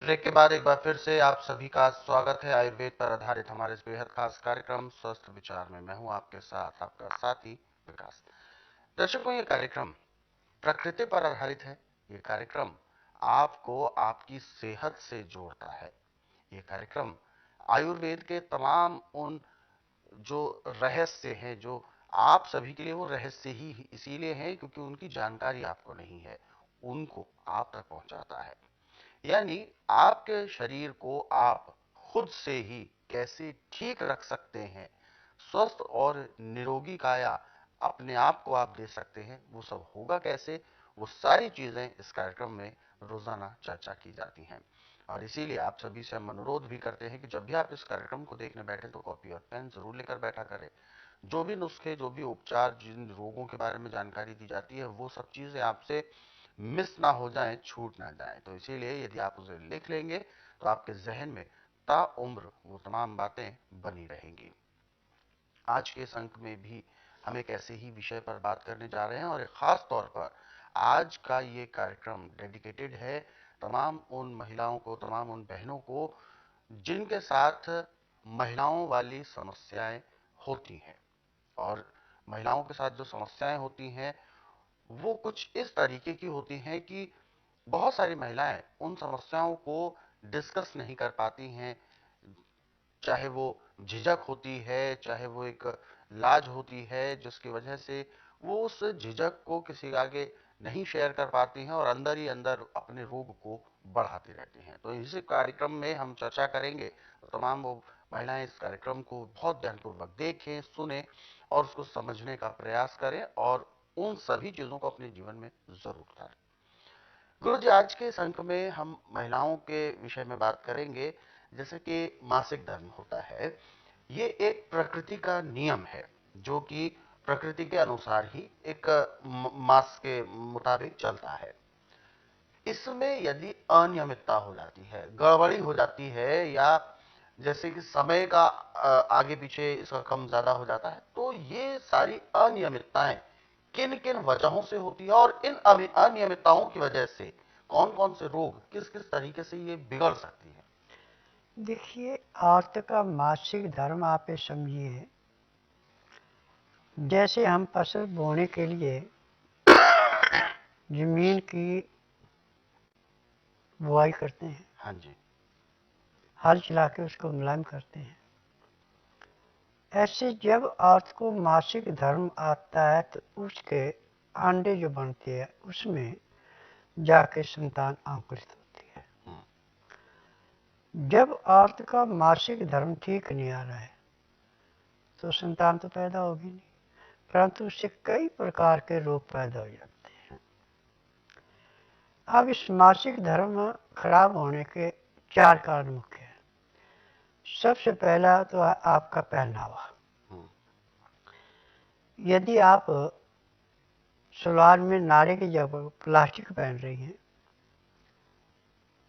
Break के बाद एक बार फिर से आप सभी का स्वागत है आयुर्वेद पर आधारित हमारे इस बेहद खास कार्यक्रम स्वस्थ विचार में। मैं हूं आपके साथ आपका साथी विकास। दर्शकों, ये कार्यक्रम प्रकृति पर आधारित है। ये कार्यक्रम आपको आपकी सेहत से जोड़ता है। ये कार्यक्रम आयुर्वेद के तमाम उन जो रहस्य हैं, जो आप सभी के लिए वो रहस्य ही इसीलिए हैं क्योंकि उनकी जानकारी आपको नहीं है, उनको आप तक पहुंचाता है। यानी आपके शरीर को आप खुद से ही कैसे ठीक रख सकते हैं, स्वस्थ और निरोगी काया अपने आप को आप दे सकते हैं, वो सब होगा कैसे, वो सारी चीजें इस कार्यक्रम में रोजाना चर्चा की जाती हैं। और इसीलिए आप सभी से हम अनुरोध भी करते हैं कि जब भी आप इस कार्यक्रम को देखने बैठे तो कॉपी और पेन जरूर लेकर बैठा करें। जो भी नुस्खे, जो भी उपचार, जिन रोगों के बारे में जानकारी दी जाती है, वो सब चीजें आपसे मिस ना हो जाएं, छूट ना जाएं। तो इसीलिए यदि आप उसे लिख लेंगे तो आपके जहन में ताउम्र वो तमाम बातें बनी रहेंगी। आज के इस अंक में भी हम एक ऐसे ही विषय पर बात करने जा रहे हैं और एक खास तौर पर आज का ये कार्यक्रम डेडिकेटेड है तमाम उन महिलाओं को, तमाम उन बहनों को जिनके साथ महिलाओं वाली समस्याएं होती हैं। और महिलाओं के साथ जो समस्याएं होती हैं वो कुछ इस तरीके की होती हैं कि बहुत सारी महिलाएं उन समस्याओं को डिस्कस नहीं कर पाती हैं। चाहे वो झिझक होती है, चाहे वो एक लाज होती है, जिसकी वजह से वो उस झिझक को किसी आगे नहीं शेयर कर पाती हैं और अंदर ही अंदर अपने रोग को बढ़ाती रहती हैं। तो इसी कार्यक्रम में हम चर्चा करेंगे। तो तमाम वो महिलाएं इस कार्यक्रम को बहुत ध्यानपूर्वक देखें, सुने और उसको समझने का प्रयास करें और उन सभी चीजों को अपने जीवन में जरूर उतारें। गुरु जी, आज के इस अंक में हम महिलाओं के विषय में बात करेंगे। जैसे कि मासिक धर्म होता है, ये एक प्रकृति का नियम है जो कि प्रकृति के अनुसार ही एक मास के मुताबिक चलता है। इसमें यदि अनियमितता हो जाती है, गड़बड़ी हो जाती है, या जैसे कि समय का आगे पीछे इसका कम ज्यादा हो जाता है, तो ये सारी अनियमितताएं किन किन वजहों से होती है और इन अनियमितताओं की वजह से कौन कौन से रोग किस किस तरीके से ये बिगड़ सकती है। देखिए, औरत का मासिक धर्म आप ये समझिए, जैसे हम फसल बोने के लिए जमीन की बुआई करते हैं, हाँ जी। हल चला के उसको मुलायम करते हैं, ऐसे जब औरत को मासिक धर्म आता है तो उसके अंडे जो बनते हैं उसमें जाके संतान अंकुरित होती है। जब औरत का मासिक धर्म ठीक नहीं आ रहा है तो संतान तो पैदा होगी नहीं, परंतु उससे कई प्रकार के रोग पैदा हो जाते हैं। अब इस मासिक धर्म खराब होने के 4 कारण मुख्य हैं। सबसे पहला तो है आपका पहनावा। यदि आप सलवार में नारे की जगह प्लास्टिक पहन रही हैं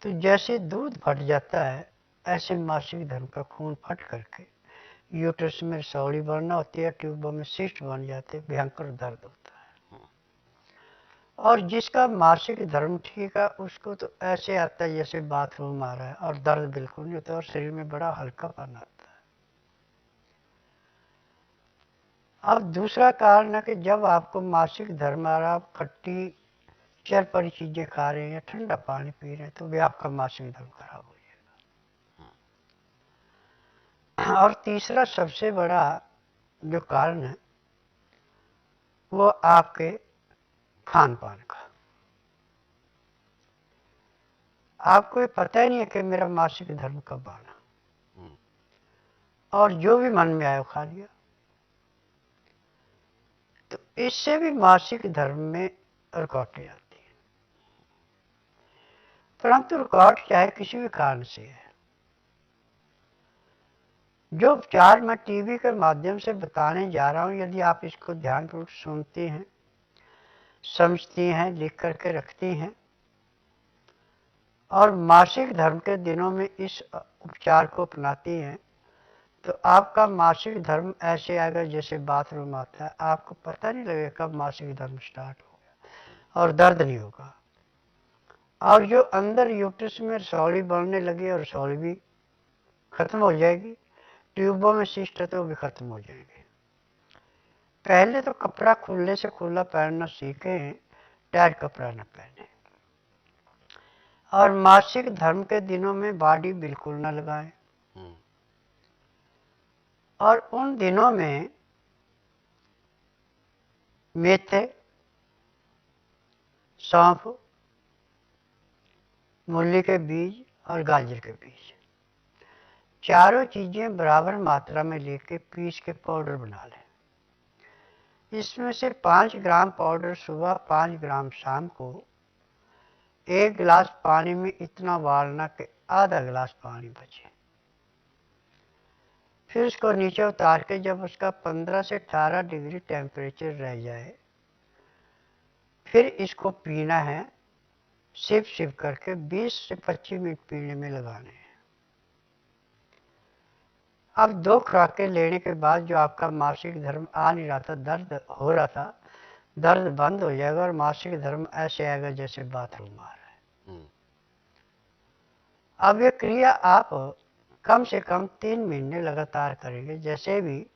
तो जैसे दूध फट जाता है ऐसे मासिक धर्म का खून फट करके यूट्रस में रसौली बढ़ना होती है, ट्यूबों में सिस्ट बन जाते, भयंकर दर्द होता है। और जिसका मासिक धर्म ठीक है उसको तो ऐसे आता है जैसे बाथरूम आ रहा है और दर्द बिल्कुल नहीं होता और शरीर में बड़ा हल्कापन आता है। अब दूसरा कारण है कि जब आपको मासिक धर्म आ रहा है, आप खट्टी चरपरी चीजें खा रहे हैं या ठंडा पानी पी रहे हैं तो भी आपका मासिक धर्म खराब हो जाएगा। और तीसरा सबसे बड़ा जो कारण है वो आपके खान पान का। आपको ये पता ही नहीं है कि मेरा मासिक धर्म कब आना, और जो भी मन में आया खा लिया, तो इससे भी मासिक धर्म में रुकावटें आती है। परंतु रुकावट चाहे किसी भी कारण से है, जो उपचार मैं टीवी के माध्यम से बताने जा रहा हूं, यदि आप इसको ध्यानपूर्वक सुनती हैं, समझती हैं, लिख करके रखती हैं, और मासिक धर्म के दिनों में इस उपचार को अपनाती हैं तो आपका मासिक धर्म ऐसे आएगा जैसे बाथरूम आता है, आपको पता नहीं लगेगा कब मासिक धर्म स्टार्ट हो गया, और दर्द नहीं होगा। और जो अंदर यूट्रस में रसौली बढ़ने लगी और रसौली भी खत्म हो जाएगी, ट्यूबों में सिस्ट है तो भी खत्म हो जाएंगे। पहले तो कपड़ा खुले से खुला पहनना सीखें, टाइट कपड़ा न पहने। और मासिक धर्म के दिनों में बॉडी बिल्कुल न लगाएं। और उन दिनों में मेथे, सौंफ, मूली के बीज और गाजर के बीज, चारों चीजें बराबर मात्रा में लेके पीस के पाउडर बना लें। इसमें से 5 ग्राम पाउडर सुबह, 5 ग्राम शाम को 1 गिलास पानी में इतना उबालना कि आधा गिलास पानी बचे। फिर उसको नीचे उतार के जब उसका 15 से 18 डिग्री टेम्परेचर रह जाए, फिर इसको पीना है। सिप सिप करके 20 से 25 मिनट पीने में लगाने हैं। अब 2 खुराकें लेने के बाद जो आपका मासिक धर्म आ नहीं रहा था, दर्द हो रहा था, दर्द बंद हो जाएगा और मासिक धर्म ऐसे आएगा जैसे बाथरूम आ रहा है। अब ये क्रिया आप कम से कम 3 महीने लगातार करेंगे। जैसे भी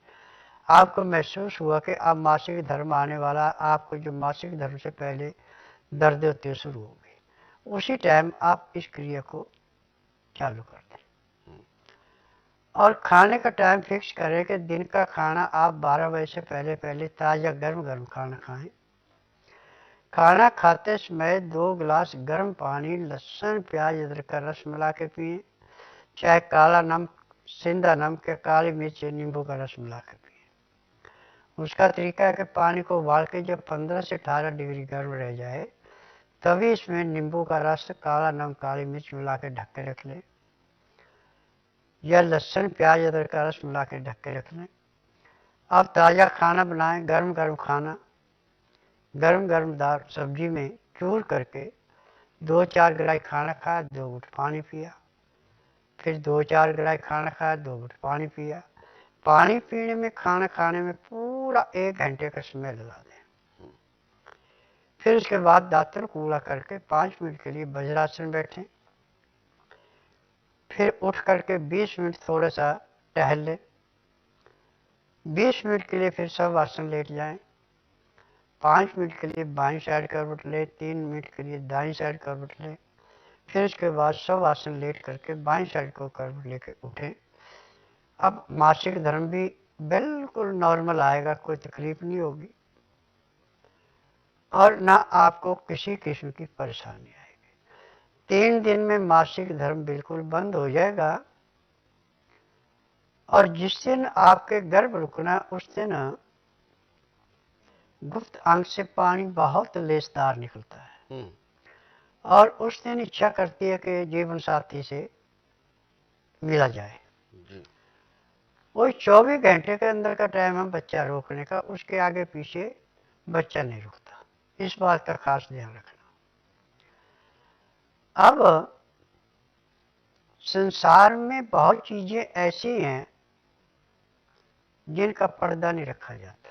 आपको महसूस हुआ कि अब मासिक धर्म आने वाला, आपको जो मासिक धर्म से पहले दर्द होते शुरू हो गई, उसी टाइम आप इस क्रिया को चालू कर दें। और खाने का टाइम फिक्स करें कि दिन का खाना आप 12 बजे से पहले पहले ताज़ा गर्म गर्म खाना खाएं। खाना खाते समय 2 गिलास गर्म पानी, लहसुन, प्याज, अदरक का रस मिला के पिए, चाहे काला नमक, सिंधा नमक या काली मिर्च, नींबू का रस मिला के पिए। उसका तरीका है कि पानी को उबाल के जब 15 से 18 डिग्री गर्म रह जाए, तभी इसमें नींबू का रस, काला नमक, काली मिर्च मिला के ढक के रख लें, या लहसुन, प्याज, अदरक का रस मिला के ढक के रख लें। अब ताज़ा खाना बनाएं, गर्म गर्म खाना, गर्म गर्म दाल सब्जी में चूर करके 2-4 गिलास खाना खाया, 2 घूंट पानी पिया, फिर 2-4 गिलास खाना खाया, 2 घूंट पानी पिया। पानी पीने में, खाना खाने में पूरा 1 घंटे का समय लगा दें। फिर उसके बाद दांतन कूला करके 5 मिनट के लिए वज्रासन बैठें। फिर उठ करके 20 मिनट थोड़ा सा टहल लें। 20 मिनट के लिए फिर सब आसन लेट जाएं। 5 मिनट के लिए बाईं साइड करवट लें, 3 मिनट के लिए दाईं साइड करवट लें। फिर उसके बाद सब आसन लेट करके बाईं साइड को करवट लेके उठें। अब मासिक धर्म भी बिल्कुल नॉर्मल आएगा, कोई तकलीफ नहीं होगी और ना आपको किसी किस्म की परेशानी आएगी। 3 दिन में मासिक धर्म बिल्कुल बंद हो जाएगा। और जिस दिन आपके गर्भ रुकना, उस दिन गुप्त अंग से पानी बहुत लेसदार निकलता है। और उस दिन इच्छा करती है कि जीवन साथी से मिला जाए। वही 24 घंटे के अंदर का टाइम है बच्चा रोकने का, उसके आगे पीछे बच्चा नहीं रुकता। इस बात का खास ध्यान रखना। अब संसार में बहुत चीजें ऐसी हैं जिनका पर्दा नहीं रखा जाता,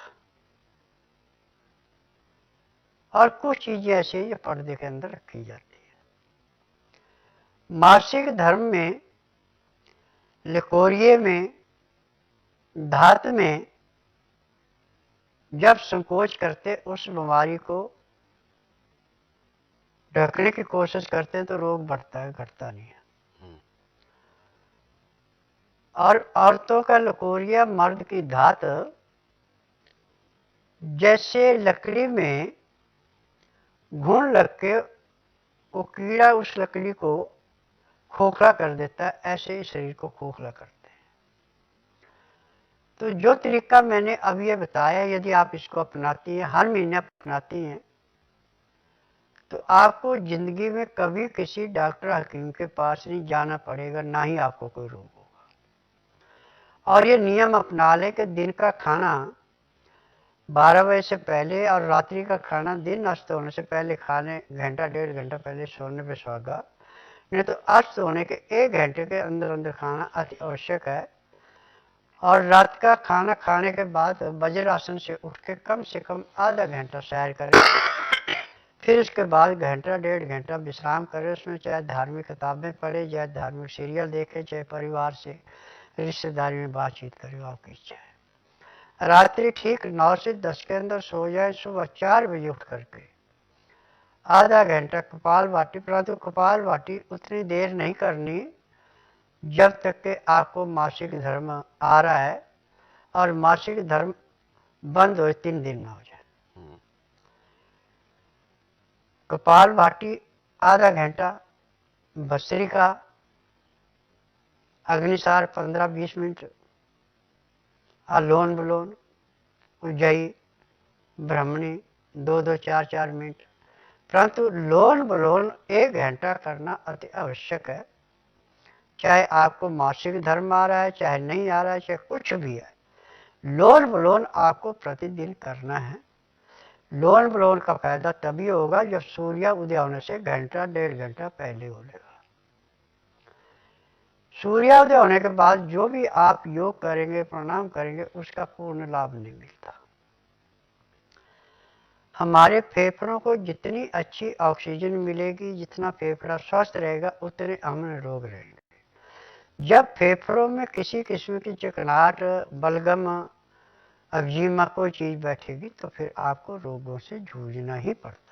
और कुछ चीजें ऐसी हैं जो पर्दे के अंदर रखी जाती है। मासिक धर्म में, लिकोरिए में, धात में जब संकोच करते, उस बीमारी को ढकने की कोशिश करते हैं तो रोग बढ़ता है, घटता नहीं है। और औरतों का लकोरिया, मर्द की धात, जैसे लकड़ी में घुन लग के वो कीड़ा उस लकड़ी को खोखला कर देता है, ऐसे ही शरीर को खोखला करते हैं। तो जो तरीका मैंने अब ये बताया, यदि आप इसको अपनाती हैं, हर महीने अपनाती हैं, तो आपको जिंदगी में कभी किसी डॉक्टर हकीम के पास नहीं जाना पड़ेगा, ना ही आपको कोई रोग होगा। और ये नियम अपना लें कि दिन का खाना 12 बजे से पहले और रात्रि का खाना दिन नष्ट होने से पहले खाने, घंटा 1.5 घंटा पहले सोने पे सुहागा। नहीं तो अस्त होने के 1 घंटे के अंदर अंदर खाना अति आवश्यक है। और रात का खाना खाने के बाद वज्रासन से उठ के कम से कम आधा घंटा सैर करें, फिर उसके बाद घंटा 1.5 घंटा विश्राम करें। उसमें चाहे धार्मिक किताबें पढ़े, चाहे धार्मिक सीरियल देखें, चाहे परिवार से रिश्तेदारी में बातचीत करें, आपकी इच्छा है। रात्रि ठीक 9 से 10 के अंदर सो जाए। सुबह 4 बजे उठ करके आधा घंटा कपाल भाती, परंतु कपाल भाती उतनी देर नहीं करनी जब तक कि आपको मासिक धर्म आ रहा है और मासिक धर्म बंद हो 3 दिन में हो जाए। कपाल भाती आधा घंटा, भस्त्रिका, अग्निसार 15-20 मिनट, अलोन विलोन, उज्जयी, ब्राह्मणी 2-2, 4-4 मिनट। परंतु लोन विलोन 1 घंटा करना अति आवश्यक है। चाहे आपको मासिक धर्म आ रहा है, चाहे नहीं आ रहा है, चाहे कुछ भी है, लोन विलोन आपको प्रतिदिन करना है। लोन विलोन का फायदा तभी होगा जब सूर्य उदय होने से घंटा 1.5 घंटा पहले हो लेगा। सूर्योदय होने के बाद जो भी आप योग करेंगे, प्राणायाम करेंगे, उसका पूर्ण लाभ नहीं मिलता। हमारे फेफड़ों को जितनी अच्छी ऑक्सीजन मिलेगी, जितना फेफड़ा स्वस्थ रहेगा, उतने हम रोग रहेंगे। जब फेफड़ों में किसी किस्म की चिकनाहट, बलगम, अग्जिमा कोई चीज बैठेगी तो फिर आपको रोगों से जूझना ही पड़ता है।